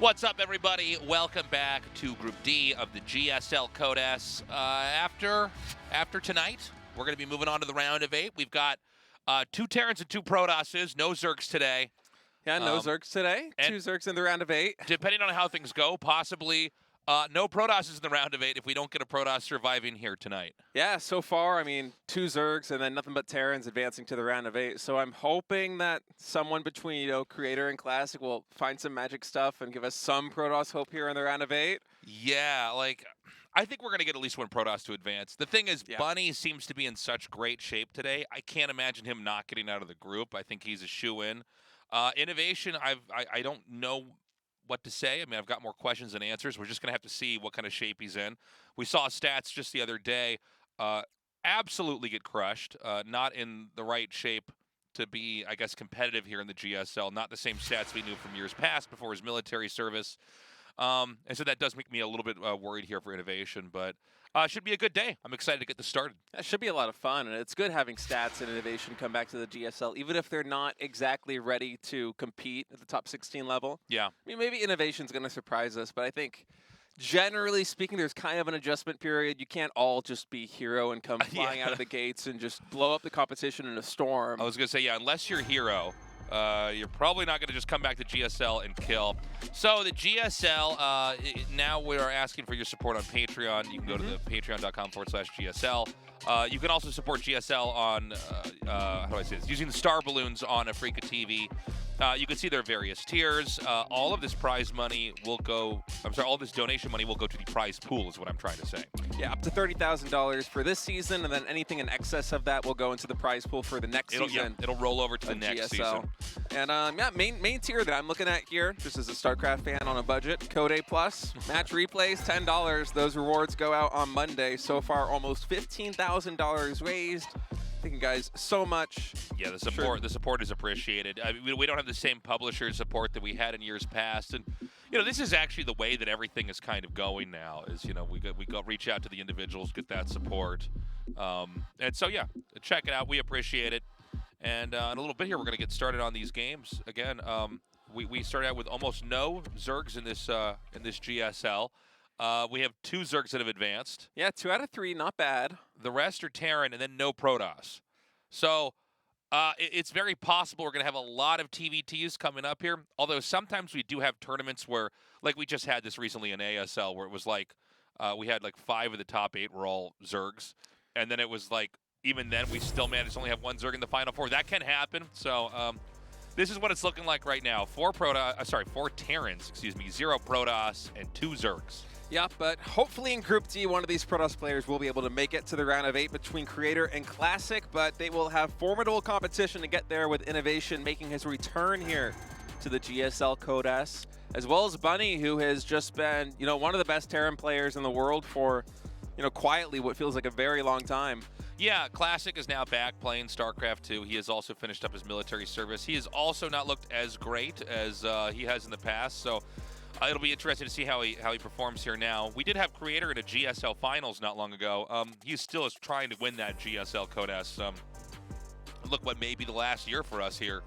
What's up, everybody? Welcome back to Group D of the GSL Code S. After tonight, we're going to be moving on to the round of 8. We've got 2 Terrans and 2 Protosses. No Zergs today. Yeah, no Zergs today. 2 Zergs in the round of 8. Depending on how things go, possibly no Protosses in the round of 8 if we don't get a Protoss surviving here tonight. Yeah, so far, I mean, 2 Zergs and then nothing but Terrans advancing to the round of 8. So I'm hoping that someone between, Creator and Classic will find some magic stuff and give us some Protoss hope here in the round of 8. Yeah, I think we're going to get at least one Protoss to advance. The thing is, Bunny seems to be in such great shape today. I can't imagine him not getting out of the group. I think he's a shoo-in. INnoVation, I don't know what to say. I mean, I've got more questions than answers. We're just going to have to see what kind of shape he's in. We saw stats just the other day absolutely get crushed, not in the right shape to be, I guess, competitive here in the GSL. Not the same stats we knew from years past before his military service. And so that does make me a little bit worried here for INnoVation, but should be a good day. I'm excited to get this started. That should be a lot of fun, and it's good having stats and INnoVation come back to the GSL, even if they're not exactly ready to compete at the top 16 level. Yeah. I mean, maybe INnoVation's going to surprise us, but I think, generally speaking, there's kind of an adjustment period. You can't all just be hero and come flying out of the gates and just blow up the competition in a storm. I was going to say, yeah, unless you're hero, you're probably not going to just come back to GSL and kill. So the GSL, now we are asking for your support on Patreon. You can go to the patreon.com/GSL. You can also support GSL on, how do I say this, using the star balloons on Africa TV. You can see their various tiers. All of this prize money will go, all this donation money will go to the prize pool is what I'm trying to say. Yeah, up to $30,000 for this season, and then anything in excess of that will go into the prize pool for the next season. Yeah, it'll roll over to the next season. And yeah, main tier that I'm looking at here, just as a StarCraft fan on a budget, Code A+, match replays, $10. Those rewards go out on Monday. So far, almost $15,000 raised. Thank you guys so much. Yeah, the support is appreciated. I mean, we don't have the same publisher support that we had in years past, and this is actually the way that everything is kind of going now. Is we go reach out to the individuals, get that support, and so yeah, check it out. We appreciate it. And in a little bit here, we're going to get started on these games again. We started out with almost no Zergs in this GSL. We have 2 Zergs that have advanced. Yeah, 2 out of 3, not bad. The rest are Terran, and then no Protoss. So it's very possible we're going to have a lot of TVTs coming up here, although sometimes we do have tournaments where, like we just had this recently in ASL, where it was like we had like 5 of the top 8 were all Zergs, and then it was like, even then, we still managed to only have 1 Zerg in the Final 4. That can happen. So this is what it's looking like right now. 4 Terrans, 0 Protoss, and 2 Zergs. Yeah, but hopefully in Group D, one of these Protoss players will be able to make it to the round of 8 between Creator and Classic, but they will have formidable competition to get there, with INnoVation making his return here to the GSL Code S, as well as Bunny, who has just been, one of the best Terran players in the world for, quietly what feels like a very long time. Yeah, Classic is now back playing StarCraft 2. He has also finished up his military service. He has also not looked as great as he has in the past, so it'll be interesting to see how he performs here now. We did have Creator in a GSL Finals not long ago. He still is trying to win that GSL Code S. Look, what may be the last year for us here.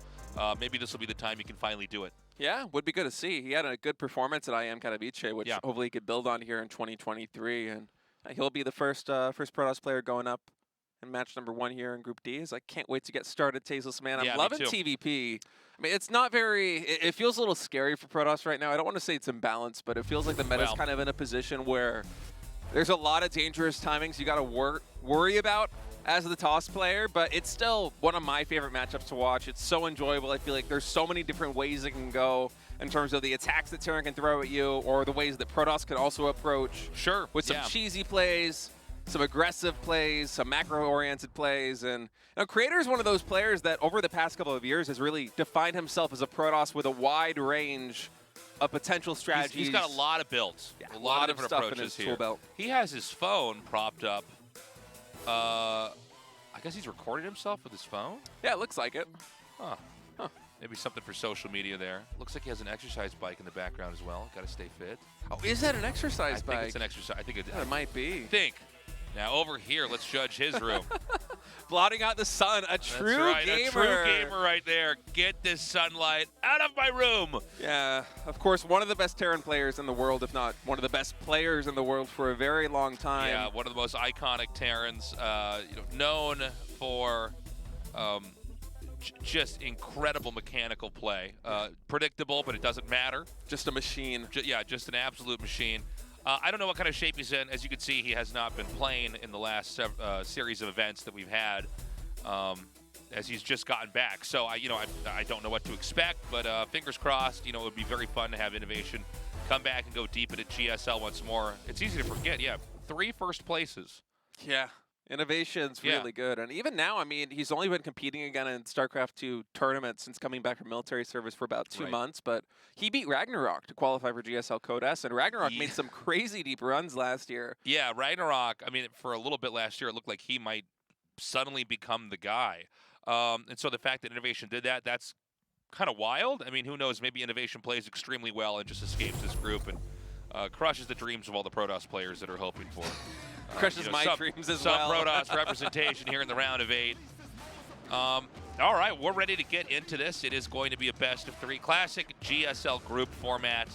Maybe this will be the time he can finally do it. Yeah, would be good to see. He had a good performance at IM Katowice, which hopefully he could build on here in 2023, and he'll be the first Protoss player going up in match number 1 here in Group D. I can't wait to get started, Tasteless Man. I'm loving TVP. I mean, it's not very, it feels a little scary for Protoss right now. I don't want to say it's imbalanced, but it feels like the meta's kind of in a position where there's a lot of dangerous timings you got to worry about as the toss player, but it's still one of my favorite matchups to watch. It's so enjoyable. I feel like there's so many different ways it can go in terms of the attacks that Terran can throw at you, or the ways that Protoss can also approach. Sure. With some cheesy plays, some aggressive plays, some macro-oriented plays. And Creator is one of those players that over the past couple of years has really defined himself as a Protoss with a wide range of potential strategies. He's got a lot of builds, a lot of different stuff approaches in his here. Tool belt. He has his phone propped up. I guess he's recorded himself with his phone? Yeah, it looks like it. Huh. Maybe something for social media there. Looks like he has an exercise bike in the background as well. Got to stay fit. Oh, is that an exercise bike? I think it's an exercise. I think it might be. Now over here, let's judge his room. blotting out the sun. A true gamer. A true gamer right there. Get this sunlight out of my room. Yeah, of course, one of the best Terran players in the world, if not one of the best players in the world for a very long time. Yeah, one of the most iconic Terrans, known for just incredible mechanical play. Predictable, but it doesn't matter. Just a machine. Just an absolute machine. I don't know what kind of shape he's in. As you can see, he has not been playing in the last series of events that we've had, as he's just gotten back. So I don't know what to expect, but fingers crossed. It would be very fun to have INnoVation come back and go deep into GSL once more. It's easy to forget. Yeah, 3 first places. Yeah. INnoVation's really good. And even now, I mean, he's only been competing again in StarCraft 2 tournaments since coming back from military service for about 2 months. But he beat Ragnarok to qualify for GSL Code S. And Ragnarok made some crazy deep runs last year. Yeah, Ragnarok, I mean, for a little bit last year, it looked like he might suddenly become the guy. And so the fact that INnoVation did that, that's kind of wild. I mean, who knows? Maybe INnoVation plays extremely well and just escapes this group and crushes the dreams of all the Protoss players that are hoping for. Crushes my dreams as well. Some Protoss representation here in the round of 8. All right, we're ready to get into this. It is going to be a best of 3 classic GSL group format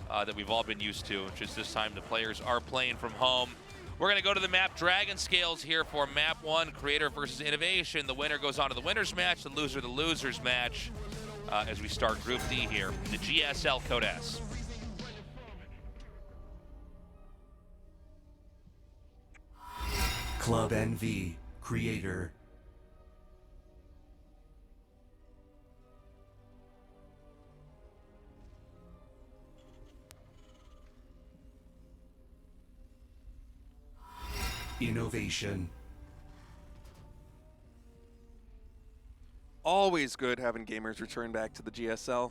that we've all been used to, which is this time the players are playing from home. We're going to go to the map Dragon Scales here for map 1, Creator versus INnoVation. The winner goes on to the winner's match, the loser's match, as we start Group D here, the GSL Code S. Club NV, Creator. INnoVation. Always good having gamers return back to the GSL.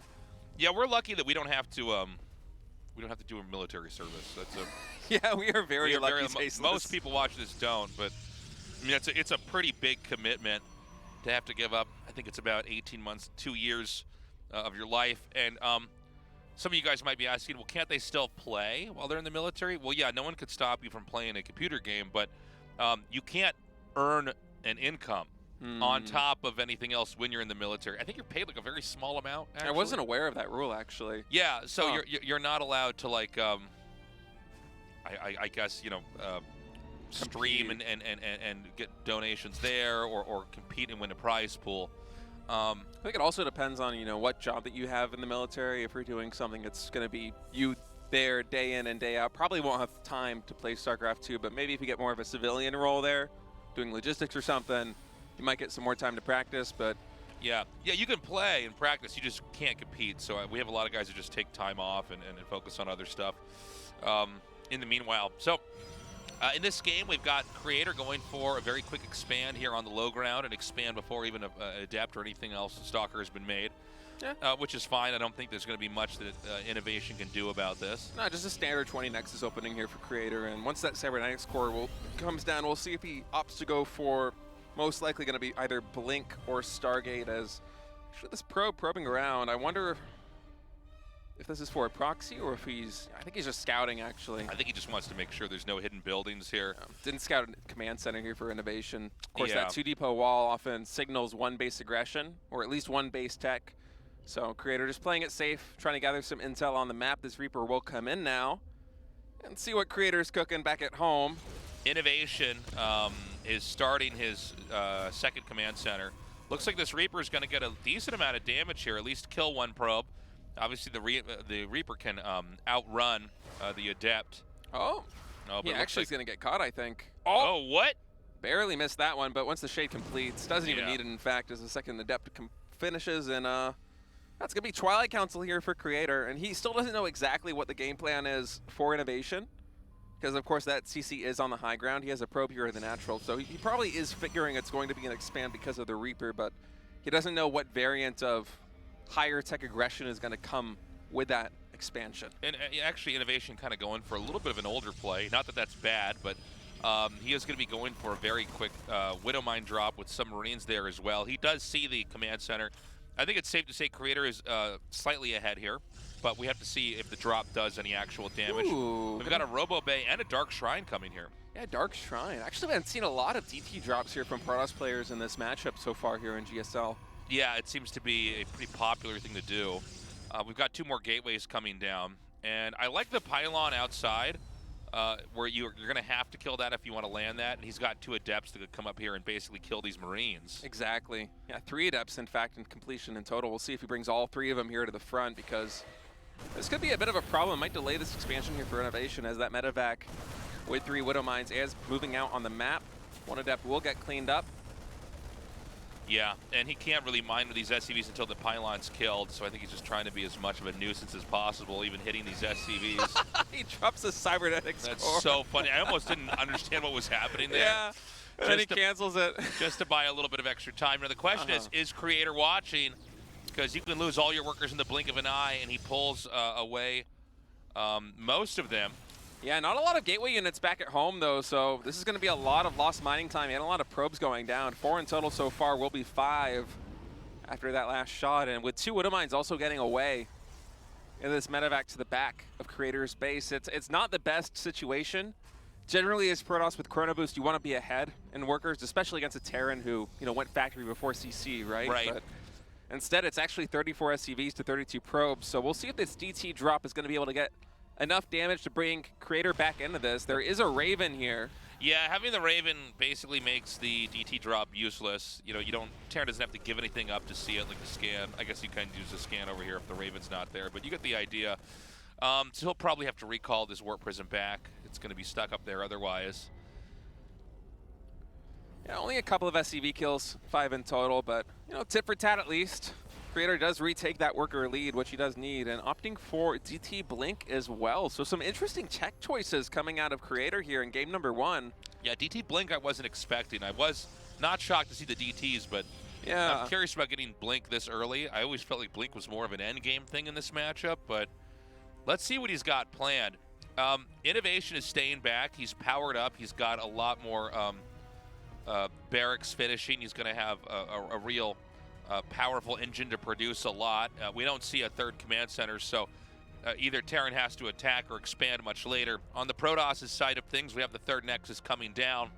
Yeah, we're lucky that we don't have to do a military service. That's a yeah, we are very lucky. Most people watch this don't, but I mean it's a pretty big commitment to have to give up. I think it's about 18 months, 2 years of your life. And some of you guys might be asking, well, can't they still play while they're in the military? Well, yeah, no one could stop you from playing a computer game, but you can't earn an income on top of anything else when you're in the military. I think you're paid like a very small amount, actually. I wasn't aware of that rule, actually. Yeah, so you're not allowed to, like, I guess, stream and get donations there or compete and win a prize pool. I think it also depends on, what job that you have in the military. If you're doing something that's going to be you there day in and day out, probably won't have time to play StarCraft 2, but maybe if you get more of a civilian role there, doing logistics or something, you might get some more time to practice. But yeah, you can play and practice, you just can't compete. So we have a lot of guys who just take time off and focus on other stuff in the meanwhile. So in this game, we've got Creator going for a very quick expand here on the low ground and expand before even an Adept or anything else Stalker has been made, which is fine. I don't think there's going to be much that INnoVation can do about this. No, just a standard 20 Nexus opening here for Creator, and once that Cybernetics core comes down, we'll see if he opts to go for most likely going to be either Blink or Stargate. As actually this probing around, I wonder if this is for a proxy or if I think he's just scouting, actually. I think he just wants to make sure there's no hidden buildings here. Didn't scout a command center here for INnoVation. Of course, that 2 depot wall often signals 1 base aggression, or at least 1 base tech. So Creator just playing it safe, trying to gather some intel on the map. This Reaper will come in now and see what Creator's cooking back at home. INnoVation is starting his second command center. Looks like this Reaper is going to get a decent amount of damage here, at least kill 1 probe. Obviously, the Reaper can outrun the Adept. Oh, but he actually is going to get caught, I think. Oh, what? Barely missed that one, but once the Shade completes, doesn't even need it, in fact, as the second Adept finishes, and that's going to be Twilight Council here for Creator, and he still doesn't know exactly what the game plan is for INnoVation, because, of course, that CC is on the high ground. He has a probe here in the natural, so he probably is figuring it's going to be an expand because of the Reaper, but he doesn't know what variant of higher tech aggression is going to come with that expansion. And actually, INnoVation kind of going for a little bit of an older play. Not that that's bad, but he is going to be going for a very quick Widow Mine drop with some Marines there as well. He does see the command center. I think it's safe to say Creator is slightly ahead here, but we have to see if the drop does any actual damage. Ooh. We've got a Robo Bay and a Dark Shrine coming here. Yeah, Dark Shrine. Actually, we haven't seen a lot of DT drops here from Protoss players in this matchup so far here in GSL. Yeah, it seems to be a pretty popular thing to do. We've got 2 more gateways coming down, and I like the pylon outside, where you're going to have to kill that if you want to land that, and he's got 2 adepts that could come up here and basically kill these Marines. Exactly. Yeah, 3 adepts, in fact, in completion in total. We'll see if he brings all 3 of them here to the front, because this could be a bit of a problem. It might delay this expansion here for INnoVation, as that medevac with 3 Widow Mines is moving out on the map. 1 adept will get cleaned up. Yeah, and he can't really mine with these SCVs until the pylon's killed, so I think he's just trying to be as much of a nuisance as possible, even hitting these SCVs. He drops a cybernetic That's score. so funny. I almost didn't understand what was happening there. Yeah, and then he cancels it. Just to buy a little bit of extra time. Now the question is Creator watching? Because you can lose all your workers in the blink of an eye, and he pulls away most of them. Yeah, not a lot of gateway units back at home, though, so this is going to be a lot of lost mining time and a lot of probes going down. 4 in total so far, will be 5 after that last shot, and with 2 Widow Mines also getting away in this medevac to the back of Creator's base. It's not the best situation. Generally, as Protoss with Chrono Boost, you want to be ahead in workers, especially against a Terran who, you know, went factory before CC, right? Right. But instead, it's actually 34 SCVs to 32 probes, so we'll see if this DT drop is going to be able to get enough damage to bring Creator back into this. There is a Raven here. Yeah, having the Raven basically makes the DT drop useless. You know, Terran doesn't have to give anything up to see it, like the scan. I guess you can use the scan over here if the Raven's not there, but you get the idea. So he'll probably have to recall this Warp Prism back. It's going to be stuck up there otherwise. Yeah, only a couple of SCV kills, 5 in total, but, you know, tit for tat at least. Creator does retake that worker lead, which he does need, and opting for DT Blink as well. So some interesting tech choices coming out of Creator here in game number 1. Yeah, DT Blink I wasn't expecting. I was not shocked to see the DTs, but yeah, I'm curious about getting Blink this early. I always felt like Blink was more of an end game thing in this matchup, but let's see what he's got planned. INnoVation is staying back. He's powered up. He's got a lot more barracks finishing. He's going to have a real powerful engine to produce a lot. We don't see a 3rd command center, so either Terran has to attack or expand much later. On the Protoss' side of things, we have the 3rd Nexus coming down,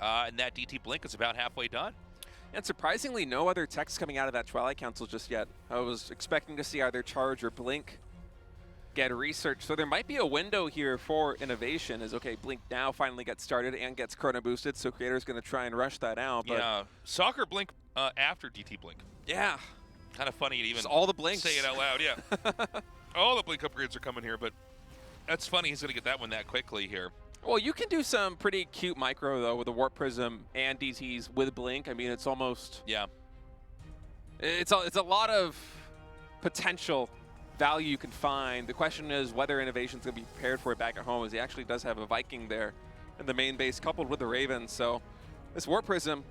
and that DT Blink is about halfway done. And surprisingly, no other techs coming out of that Twilight Council just yet. I was expecting to see either Charge or Blink get researched. So there might be a window here for INnoVation as, okay, Blink now finally gets started and gets Chrono boosted, so Creator's going to try and rush that out. But yeah, Soccer Blink after DT Blink. Yeah. Kind of funny to even just all the blinks. Say it out loud, yeah. All the Blink upgrades are coming here, but that's funny he's going to get that one that quickly here. Well, you can do some pretty cute micro, though, with the Warp Prism and DTs with Blink. I mean, it's almost... Yeah. It's a lot of potential value you can find. The question is whether INnoVation's going to be prepared for it back at home, as he actually does have a Viking there in the main base coupled with the Raven. So this Warp Prism,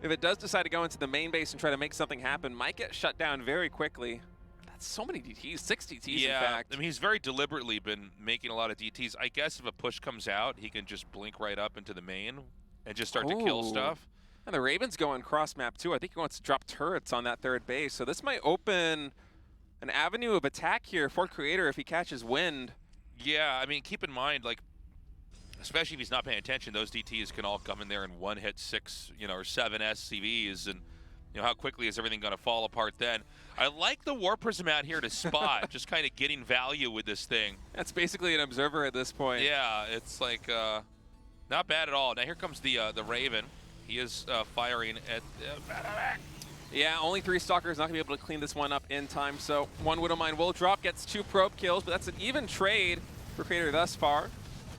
if it does decide to go into the main base and try to make something happen, might get shut down very quickly. That's so many DTs, 6 DTs in fact. I mean, he's very deliberately been making a lot of DTs. I guess if a push comes out, he can just blink right up into the main and just start to kill stuff. And the Raven's going cross map too. I think he wants to drop turrets on that 3rd base. So this might open an avenue of attack here for Creator if he catches wind. Yeah, I mean, keep in mind, like, especially if he's not paying attention, those DTs can all come in there and one-hit 6, or 7 SCVs, and how quickly is everything going to fall apart then? I like the Warp Prism out here to spot, just kind of getting value with this thing. That's basically an observer at this point. Yeah, it's like not bad at all. Now here comes the Raven. He is firing at. Yeah, only 3 Stalkers, not going to be able to clean this one up in time. So 1 Widow Mine will drop, gets 2 probe kills, but that's an even trade for Creator thus far.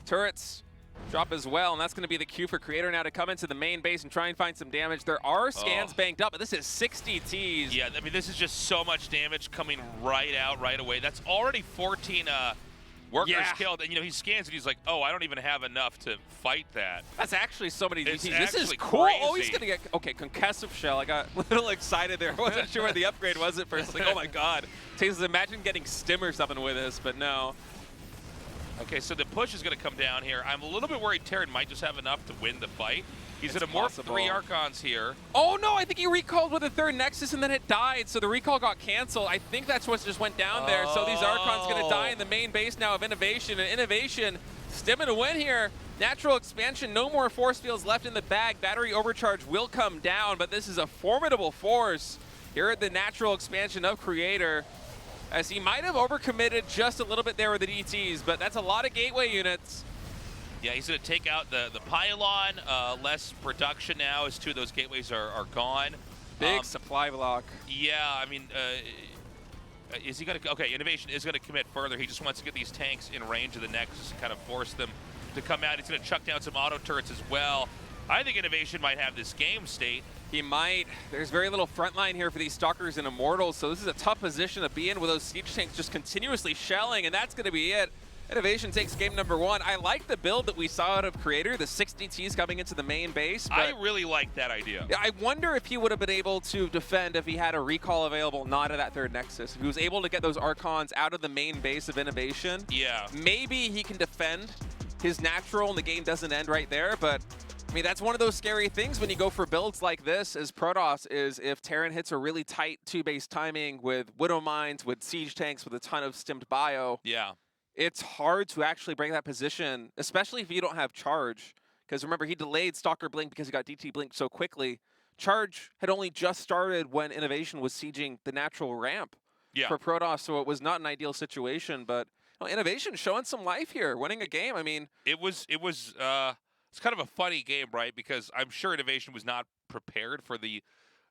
Turrets drop as well, and that's going to be the cue for Creator now to come into the main base and try and find some damage. There are scans banked up, but this is 60 Ts. Yeah, I mean, this is just so much damage coming right out right away. That's already 14 workers killed, and he scans and he's like, oh, I don't even have enough to fight that. That's actually so many DTs. This is cool. Crazy. Oh, he's going to get, okay, Concussive Shell. I got a little excited there. I wasn't sure where the upgrade was at first. Like, oh my God. Tastes, imagine getting Stim or something with this, but no. Okay, so the push is going to come down here. I'm a little bit worried Terran might just have enough to win the fight. He's going to morph 3 Archons here. Oh no, I think he recalled with a 3rd Nexus and then it died, so the recall got canceled. I think that's what just went down there. So these Archons going to die in the main base now of INnoVation, and INnoVation Stim to win here. Natural expansion, no more force fields left in the bag. Battery overcharge will come down, but this is a formidable force here at the natural expansion of Creator, as he might have overcommitted just a little bit there with the DTs, but that's a lot of gateway units. Yeah, he's going to take out the pylon. Less production now as two of those gateways are gone. Big supply block. Yeah, I mean, is he going to... Okay, INnoVation is going to commit further. He just wants to get these tanks in range of the Nexus and kind of force them to come out. He's going to chuck down some auto turrets as well. I think INnoVation might have this game state. He might. There's very little front line here for these Stalkers and Immortals, so this is a tough position to be in with those siege tanks just continuously shelling, and that's going to be it. INnoVation takes game number 1. I like the build that we saw out of Creator, the 6 DTs coming into the main base. I really like that idea. I wonder if he would have been able to defend if he had a recall available not at that third Nexus. If he was able to get those Archons out of the main base of INnoVation, yeah, maybe he can defend his natural and the game doesn't end right there, but I mean, that's one of those scary things when you go for builds like this as Protoss, is if Terran hits a really tight 2-base timing with Widow Mines, with siege tanks, with a ton of stimmed bio. Yeah. It's hard to actually break that position, especially if you don't have charge. Because remember, he delayed Stalker Blink because he got DT Blink so quickly. Charge had only just started when INnoVation was sieging the natural ramp for Protoss, so it was not an ideal situation. But INnoVation showing some life here, winning a game. I mean, it's kind of a funny game, right? Because I'm sure INnoVation was not prepared for the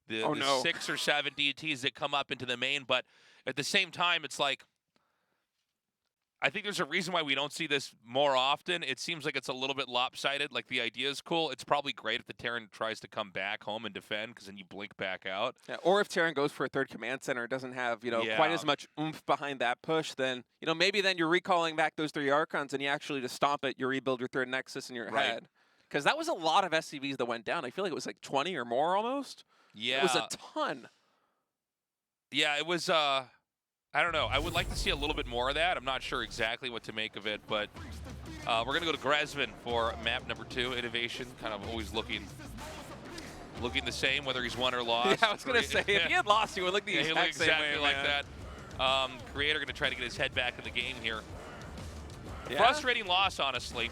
6 or 7 DTs that come up into the main. But at the same time, it's like, I think there's a reason why we don't see this more often. It seems like it's a little bit lopsided. Like, the idea is cool. It's probably great if the Terran tries to come back home and defend, because then you blink back out. Yeah, or if Terran goes for a third command center, doesn't have, quite as much oomph behind that push, then, maybe then you're recalling back those 3 Archons and you actually just stomp it, you rebuild your third Nexus in your head. Because that was a lot of SCVs that went down. I feel like it was like 20 or more almost. Yeah. It was a ton. Yeah, it was... I don't know. I would like to see a little bit more of that. I'm not sure exactly what to make of it, but we're going to go to Grezvin for map number 2, INnoVation. Kind of always looking the same, whether he's won or lost. Yeah, I was going to say, if he had lost, he would look the exact same exactly way, like man. that. Creator going to try to get his head back in the game here. Yeah. Frustrating loss, honestly.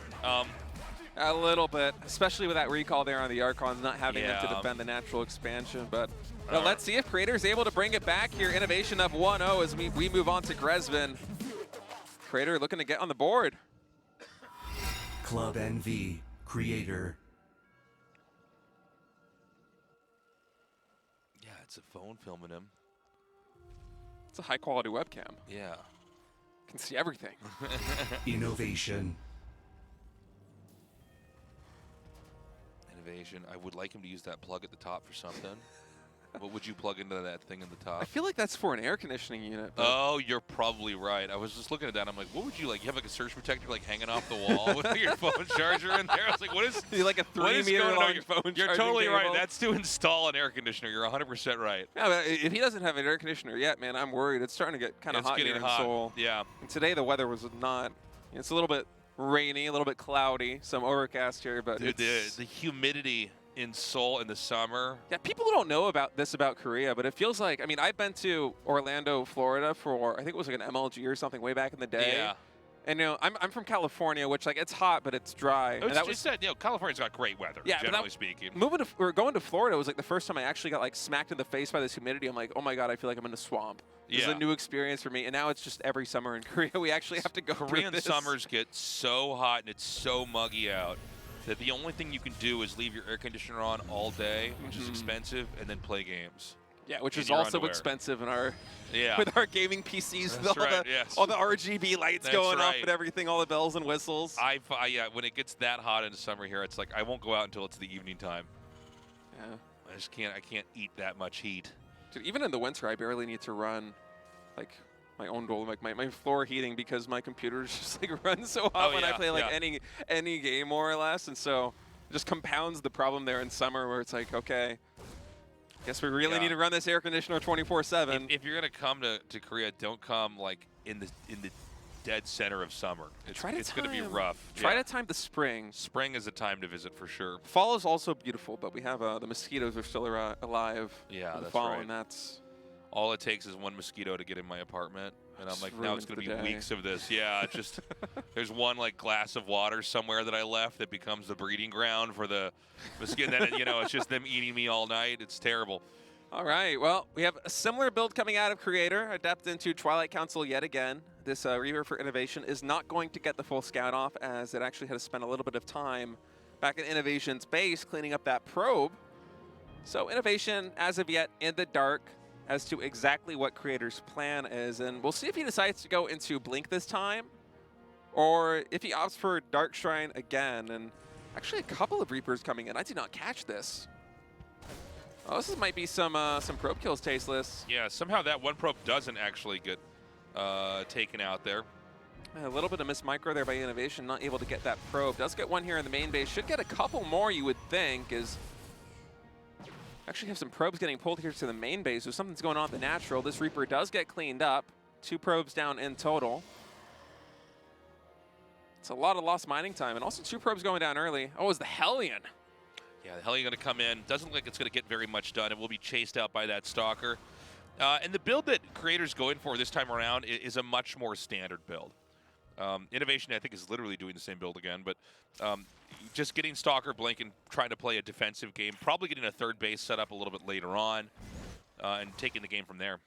A little bit, especially with that recall there on the Archons, not having them to defend the natural expansion, but... let's see if Creator is able to bring it back here. INnoVation up 1-0 as we move on to Grezvin. Creator looking to get on the board. Club NV, Creator. Yeah, it's a phone filming him. It's a high-quality webcam. Yeah. Can see everything. INnoVation. INnoVation. I would like him to use that plug at the top for something. What would you plug into that thing in the top? I feel like that's for an air conditioning unit. Oh, you're probably right. I was just looking at that. I'm like, what would you like? You have like a surge protector like hanging off the wall with your phone charger in there? I was like, what is? Like a 3-meter long phone. You're totally right. That's to install an air conditioner. You're 100% right. Yeah, but if he doesn't have an air conditioner yet, man, I'm worried. It's starting to get kind of hot here in Seoul. Yeah. And today the weather was not. It's a little bit rainy, a little bit cloudy, some overcast here, but dude, the humidity in Seoul in the summer. Yeah, people don't know about Korea, but it feels like, I mean, I've been to Orlando, Florida for, I think it was like an MLG or something way back in the day. Yeah. And I'm from California, which like it's hot, but it's dry. And that was California's got great weather, generally speaking. Going to Florida was like the first time I actually got like smacked in the face by this humidity. I'm like, oh my god, I feel like I'm in a swamp. This is a new experience for me, and now it's just every summer in Korea we actually have to go. Korean summers get so hot and it's so muggy out that the only thing you can do is leave your air conditioner on all day, which is expensive, and then play games. Yeah, which is also expensive in our with our gaming PCs, with all the RGB lights going off and everything, all the bells and whistles. When it gets that hot in the summer here, it's like I won't go out until it's the evening time. Yeah. I can't eat that much heat. Dude, even in the winter, I barely need to run like my own like my floor heating, because my computer just like runs so hot when I play like any game more or less, and so it just compounds the problem there in summer where it's like, okay, guess we really need to run this air conditioner 24/7. If you're gonna come to Korea, don't come like in the dead center of summer. It's gonna be rough. Try to time the spring. Spring is a time to visit for sure. Fall is also beautiful, but we have the mosquitoes are still alive. Yeah, that's fall, right. And that's All it takes is one mosquito to get in my apartment, and I'm like, now it's going to be weeks of this. Yeah, it's just there's one like glass of water somewhere that I left that becomes the breeding ground for the mosquito. And then it's just them eating me all night. It's terrible. All right, well, we have a similar build coming out of Creator, adept into Twilight Council yet again. This Reaver for INnoVation is not going to get the full scout off, as it actually had to spend a little bit of time back in INnoVation's base cleaning up that probe. So INnoVation, as of yet, in the dark as to exactly what Creator's plan is, and we'll see if he decides to go into Blink this time, or if he opts for Dark Shrine again. And actually a couple of Reapers coming in. I did not catch this. Oh, this might be some probe kills tasteless. Yeah, somehow that one probe doesn't actually get taken out there. A little bit of miss micro there by INnoVation, not able to get that probe. Does get one here in the main base. Should get a couple more, you would think, is actually have some probes getting pulled here to the main base. So something's going on at the natural. This Reaper does get cleaned up. 2 probes down in total. It's a lot of lost mining time, and also 2 probes going down early. Oh, it's the Hellion. Yeah, the Hellion going to come in. Doesn't look like it's going to get very much done. It will be chased out by that Stalker. And the build that Creator's going for this time around is a much more standard build. INnoVation, I think, is literally doing the same build again, but just getting Stalker, Blink, and trying to play a defensive game, probably getting a third base set up a little bit later on, and taking the game from there.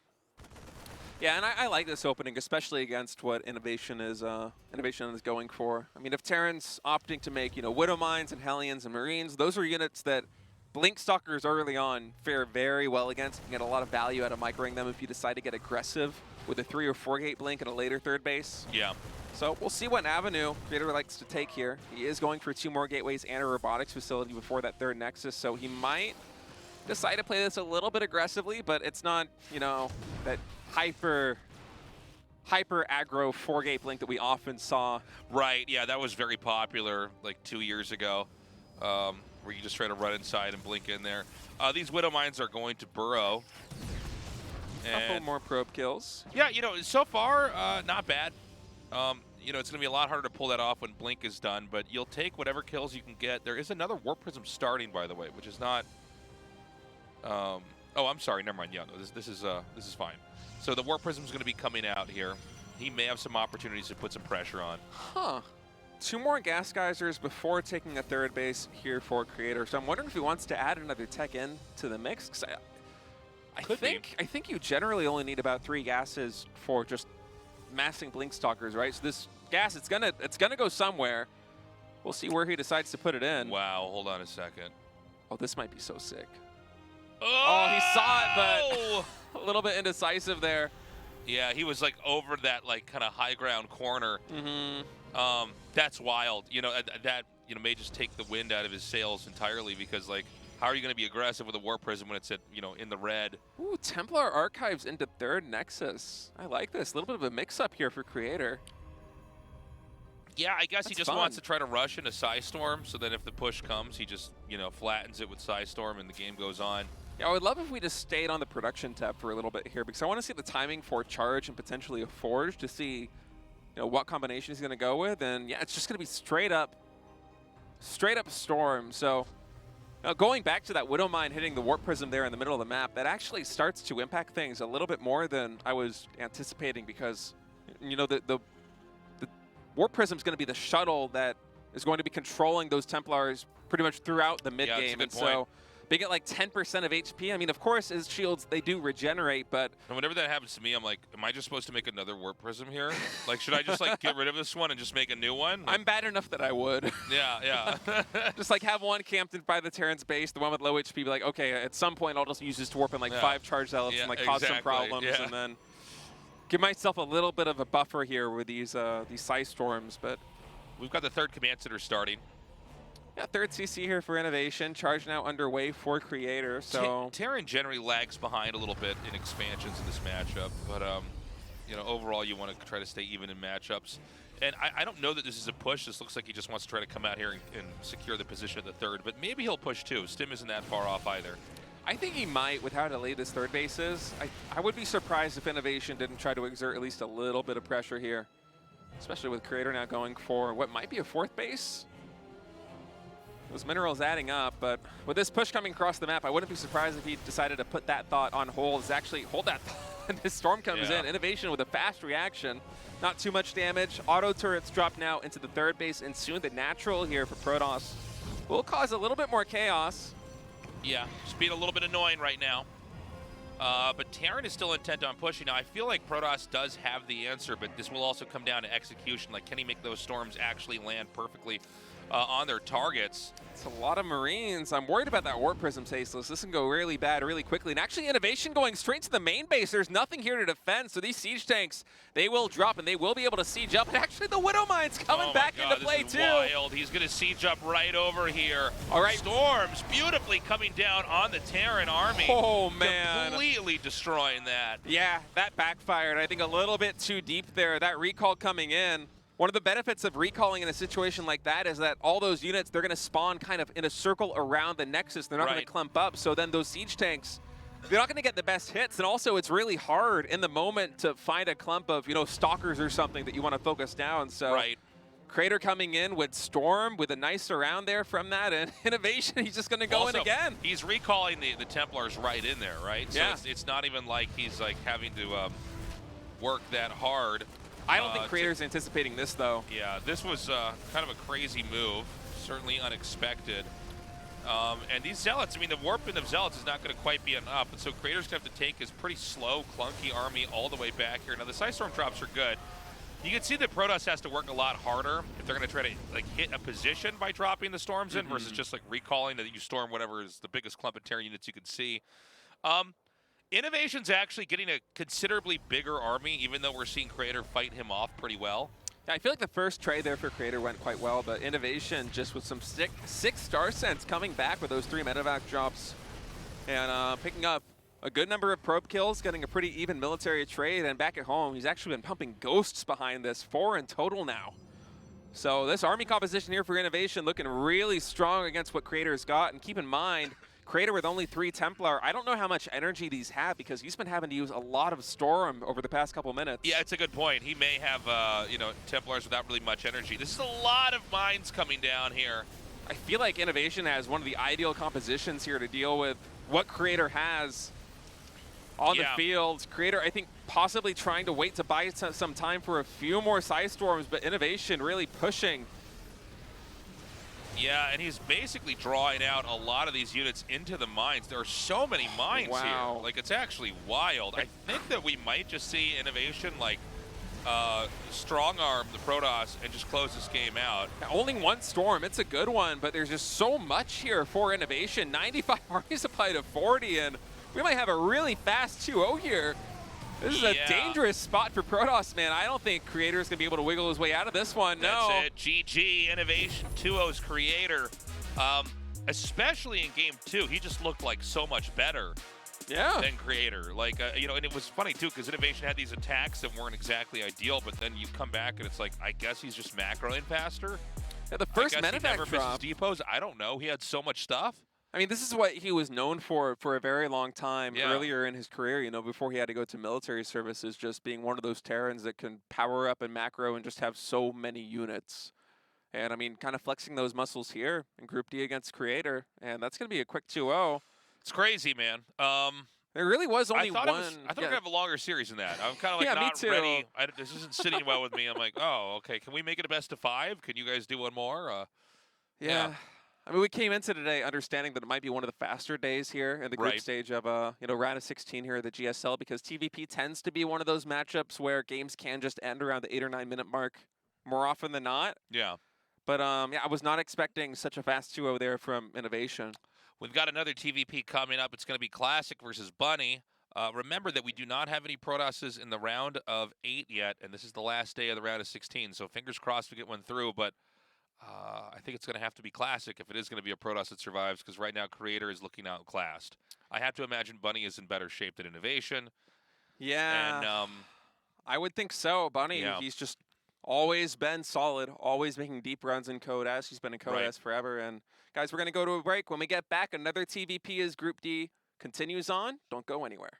Yeah, and I like this opening, especially against what INnoVation is going for. I mean, if Terran's opting to make, Widow Mines and Hellions and Marines, those are units that Blink Stalkers early on fare very well against. You can get a lot of value out of microing them if you decide to get aggressive with a 3 or 4 gate Blink and a later third base. Yeah. So we'll see what avenue Creator likes to take here. He is going for 2 more gateways and a robotics facility before that third Nexus, so he might decide to play this a little bit aggressively, but it's not, that hyper aggro 4-gate Blink that we often saw. Right, yeah, that was very popular like 2 years ago, where you just try to run inside and Blink in there. These Widow Mines are going to burrow. A couple more probe kills. Yeah, so far, not bad. It's going to be a lot harder to pull that off when Blink is done, but you'll take whatever kills you can get. There is another Warp Prism starting, by the way, which is not... oh, I'm sorry. Never mind. Yeah, no, this is fine. So the Warp Prism is going to be coming out here. He may have some opportunities to put some pressure on. Huh. 2 more gas geysers before taking a third base here for Creator. So I'm wondering if he wants to add another tech in to the mix. 'Cause I think you generally only need about 3 gases for just massing Blink Stalkers, right? So this gas, it's gonna go somewhere. We'll see where he decides to put it in. Wow, hold on a second. Oh, this might be so sick. Oh, he saw it, but a little bit indecisive there. Yeah, he was like over that like kind of high ground corner. Mm-hmm. That's wild. That may just take the wind out of his sails entirely, because like, how are you going to be aggressive with a Warp Prism when it's at, in the red? Ooh, Templar Archives into third Nexus. I like this. A little bit of a mix-up here for Creator. Yeah, I guess That's he just fun. wants to try to rush into Psystorm, so that if the push comes, he just, flattens it with Psystorm and the game goes on. Yeah, I would love if we just stayed on the production tab for a little bit here, because I want to see the timing for Charge and potentially a Forge to see, what combination he's going to go with. And yeah, it's just going to be straight up Storm. So now going back to that Widow Mine hitting the Warp Prism there in the middle of the map, that actually starts to impact things a little bit more than I was anticipating, because, the Warp Prism is going to be the shuttle that is going to be controlling those Templars pretty much throughout the mid game. Yeah, that's a good and point. So they get like 10% of HP. I mean, of course, his shields, they do regenerate, but... And whenever that happens to me, I'm like, am I just supposed to make another Warp Prism here? Like, should I just like get rid of this one and just make a new one? Like, I'm bad enough that I would. Yeah. Just like have one camped by the Terran's base, the one with low HP, be like, okay, at some point I'll just use this to warp in like 5 charge zealots and like cause some problems, and then give myself a little bit of a buffer here with these Psystorms. But we've got the third command center starting. Yeah, third CC here for INnoVation. Charge now underway for Creator. So Terran generally lags behind a little bit in expansions in this matchup, but overall you want to try to stay even in matchups. And I don't know that this is a push. This looks like he just wants to try to come out here and secure the position at the third, but maybe he'll push too. Stim isn't that far off either. I think he might, with how delayed this third base is. I would be surprised if INnoVation didn't try to exert at least a little bit of pressure here, especially with Creator now going for what might be a fourth base. Those minerals adding up, but with this push coming across the map, I wouldn't be surprised if he decided to put that thought on hold. Is actually hold that thought. And this storm comes in. INnoVation with a fast reaction. Not too much damage. Auto turrets drop now into the third base, and soon the natural here for Protoss will cause a little bit more chaos. Yeah, just being a little bit annoying right now. But Terran is still intent on pushing. Now, I feel like Protoss does have the answer, but this will also come down to execution. Like, can he make those storms actually land perfectly on their targets? It's a lot of Marines. I'm worried about that Warp Prism, Tasteless. This can go really bad really quickly. And actually, INnoVation going straight to the main base. There's nothing here to defend, so these siege tanks, they will drop, and they will be able to siege up. And actually, the Widow Mine's coming back into play, this is too. Wild. He's going to siege up right over here. All right. Storms beautifully coming down on the Terran army. Oh, man. Completely destroying that. Yeah, that backfired. I think a little bit too deep there. That recall coming in. One of the benefits of recalling in a situation like that is that all those units, they're going to spawn kind of in a circle around the Nexus. They're not going to clump up. So then those siege tanks, they're not going to get the best hits. And also, it's really hard in the moment to find a clump of, you know, stalkers or something that you want to focus down. So Crater coming in with Storm with a nice surround there from that. And INnoVation, he's just going to go in again. He's recalling the Templars right in there, right? Yeah. So it's not even like he's like having to work that hard. I don't think Crater's anticipating this, though. Yeah, this was kind of a crazy move, certainly unexpected. And these Zealots, I mean, the warping of Zealots is not going to quite be enough, and so Crater's going to have to take his pretty slow, clunky army all the way back here. Now, the Psy Storm drops are good. You can see that Protoss has to work a lot harder if they're going to try to like hit a position by dropping the Storms in versus just like recalling that you storm whatever is the biggest clump of Terran units you can see. INnoVation's actually getting a considerably bigger army, even though we're seeing Crater fight him off pretty well. Yeah, I feel like the first trade there for Crater went quite well, but INnoVation just with some six Star Sense coming back with those 3 medevac drops and picking up a good number of probe kills, getting a pretty even military trade, and back at home, he's actually been pumping ghosts behind this, 4 in total now. So this army composition here for INnoVation looking really strong against what Crater's got, and keep in mind, Crater with only 3 Templar, I don't know how much energy these have because he's been having to use a lot of Storm over the past couple minutes. Yeah, it's a good point. He may have, you know, Templars without really much energy. This is a lot of mines coming down here. I feel like INnoVation has one of the ideal compositions here to deal with what Crater has on the field. Crater, I think, possibly trying to wait to buy some time for a few more Psy Storms, but INnoVation really pushing. Yeah, and he's basically drawing out a lot of these units into the mines. There are so many mines here. Like, it's actually wild. I think that we might just see INnoVation, like, strong-arm the Protoss and just close this game out. Now, only 1 Storm. It's a good one, but there's just so much here for INnoVation. 95 army supply to 40, and we might have a really fast 2-0 here. This is a dangerous spot for Protoss, man. I don't think Creator's going to be able to wiggle his way out of this one. That's it. GG, INnoVation 2-0's Creator. Especially in Game 2, he just looked like so much better than Creator. Like, you know, and it was funny, too, because INnoVation had these attacks that weren't exactly ideal, but then you come back and it's like, I guess he's just macroing faster. Yeah, the first medevac he never misses depots. I don't know. He had so much stuff. I mean, this is what he was known for a very long time earlier in his career, you know, before he had to go to military services, just being one of those Terrans that can power up and macro and just have so many units. And, I mean, kind of flexing those muscles here in Group D against Creator, and that's going to be a quick 2-0. It's crazy, man. There really was only one. I thought we were going to have a longer series than that. I'm kind of like not ready. This isn't sitting well with me. I'm like, oh, okay. Can we make it a best of 5? Can you guys do one more? Yeah. I mean, we came into today understanding that it might be one of the faster days here in the group stage of, you know, round of 16 here at the GSL, because TVP tends to be one of those matchups where games can just end around the 8 or 9 minute mark more often than not. Yeah. But, yeah, I was not expecting such a fast 2-0 there from INnoVation. We've got another TVP coming up. It's going to be Classic versus Bunny. Remember that we do not have any Protosses in the round of 8 yet, and this is the last day of the round of 16, so fingers crossed we get one through, but I think it's going to have to be Classic if it is going to be a Protoss that survives, because right now Creator is looking outclassed. I have to imagine Bunny is in better shape than INnoVation. Yeah, and, I would think so. Bunny, he's just always been solid, always making deep runs in Code S. He's been in Code S forever. And guys, we're going to go to a break. When we get back, another TVP is Group D continues on. Don't go anywhere.